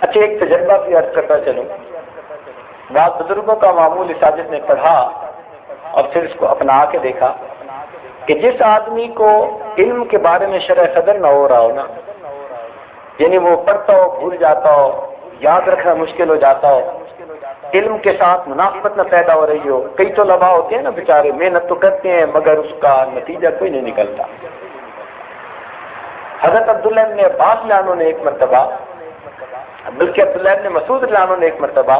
اچھا، ایک تجربہ بھی عرض کرتا چلوں. بعض بزرگوں کا معمول اس ساجد نے پڑھا اور پھر اس کو اپنا کے دیکھا کہ جس آدمی کو علم کے بارے میں شرح صدر نہ ہو رہا ہو نا، یعنی وہ پڑھتا ہو بھول جاتا ہو، یاد رکھنا مشکل ہو جاتا ہو، علم کے ساتھ منافقت نہ پیدا ہو رہی ہو. کئی تو طلباء ہوتے ہیں نا بیچارے، محنت تو کرتے ہیں مگر اس کا نتیجہ کوئی نہیں نکلتا. حضرت عبداللہ ابن عباس لانوں نے ایک مرتبہ، بلکہ عبداللہ ابن مسعود لانوں نے ایک مرتبہ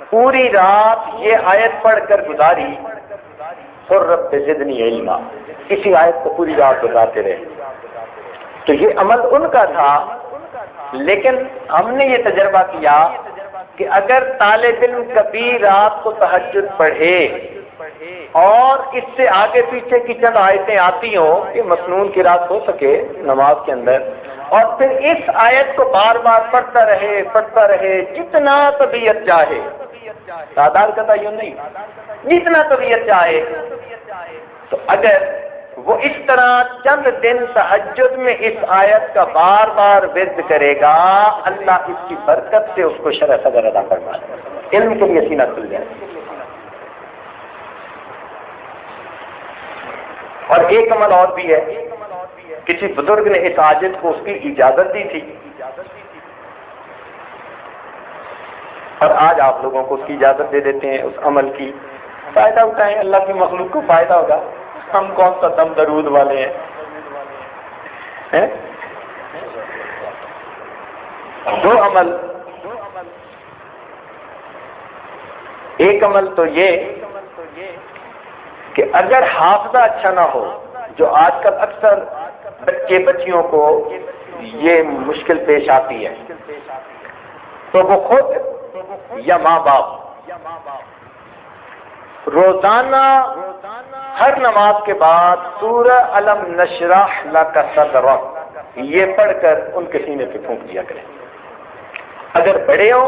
پوری رات یہ آیت پڑھ کر گزاری، قُل رَبِّ زِدْنِی عِلْمًا. اسی آیت کو پوری رات گزارتے رہے. تو یہ عمل ان کا تھا، لیکن ہم نے یہ تجربہ کیا کہ اگر طالب علم کبھی رات کو تہجد پڑھے اور اس سے آگے پیچھے کی چند آیتیں آتی ہوں کہ مسنون کی رات ہو سکے نماز کے اندر، اور پھر اس آیت کو بار بار پڑھتا رہے جتنا طبیعت چاہے، تعداد کا تعین نہیں، جتنا طبیعت چاہے، تو اگر وہ اس طرح چند دن تہجد میں اس آیت کا بار بار ورد کرے گا، اللہ اس کی برکت سے اس کو شرح صدر عطا فرما دے گا، علم کے لیے سینہ کھل جائے. اور ایک عمل اور بھی ہے، کسی بزرگ نے اس عاجز کو اس کی اجازت دی تھی، اور آج آپ لوگوں کو اس کی اجازت دے دیتے ہیں اس عمل کی. فائدہ اٹھائیں، اللہ کی مخلوق کو فائدہ ہوگا. ہم کون سا دم درود والے ہیں؟ دو عمل، ایک عمل تو یہ کہ اگر حافظہ اچھا نہ ہو، جو آج کل اکثر بچے بچیوں کو یہ مشکل پیش آتی ہے، تو وہ خود یا ماں باپ روزانہ ہر نماز کے بعد سورہ الم نشرح لک صدرک یہ پڑھ کر ان کے سینے پہ پھونک دیا کریں. اگر بڑے ہوں،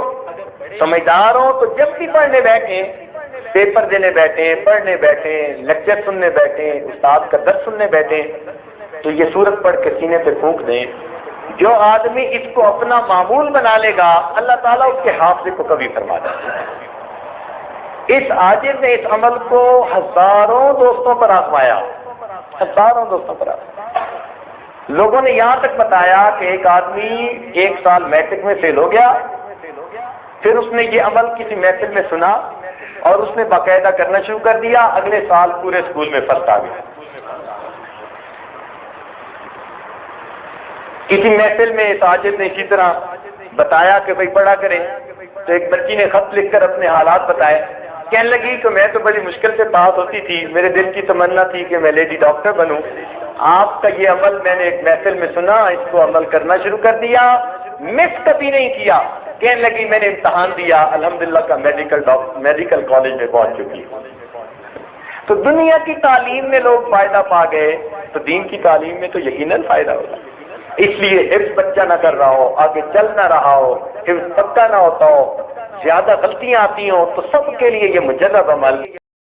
سمجھدار ہوں، تو جب بھی پڑھنے بیٹھیں، پیپر دینے بیٹھیں، پڑھنے بیٹھیں، لیکچر سننے بیٹھیں، استاد کا درس سننے بیٹھیں، تو یہ سورت پڑھ کے سینے پہ پھونک دیں. جو آدمی اس کو اپنا معمول بنا لے گا، اللہ تعالیٰ اس کے حافظے کو کبھی فرما دے گا. اس عاجز نے اس عمل کو ہزاروں دوستوں پر آزمایا، ہزاروں دوستوں پر آزمایا. لوگوں نے یہاں تک بتایا کہ ایک آدمی 1 سال میٹرک میں فیل ہو گیا، پھر اس نے یہ عمل کسی محفل میں سنا اور اس نے باقاعدہ کرنا شروع کر دیا. اگلے سال پورے اسکول میں فرسٹ آ گیا. کسی محفل میں اس عاجز نے اسی طرح بتایا کہ بھائی پڑھا کریں، تو ایک بچی نے خط لکھ کر اپنے حالات بتائے. کہنے لگی کہ میں تو بڑی مشکل سے پاس ہوتی تھی، میرے دل کی تمنا تھی کہ میں لیڈی ڈاکٹر بنوں. آپ کا یہ عمل میں نے ایک محفل میں سنا، اس کو عمل کرنا شروع کر دیا، مس کبھی نہیں کیا. کہنے لگی میں نے امتحان دیا، الحمدللہ کا میڈیکل کالج میں پہنچ چکی. تو دنیا کی تعلیم میں لوگ فائدہ پا گئے، تو دین کی تعلیم میں تو یقیناً فائدہ ہوگا. اس لیے حفظ بچہ نہ کر رہا ہو، آگے چل نہ رہا ہو، حفظ پکا نہ ہوتا ہو، زیادہ غلطیاں آتی ہوں، تو سب کے لیے یہ مجرب عمل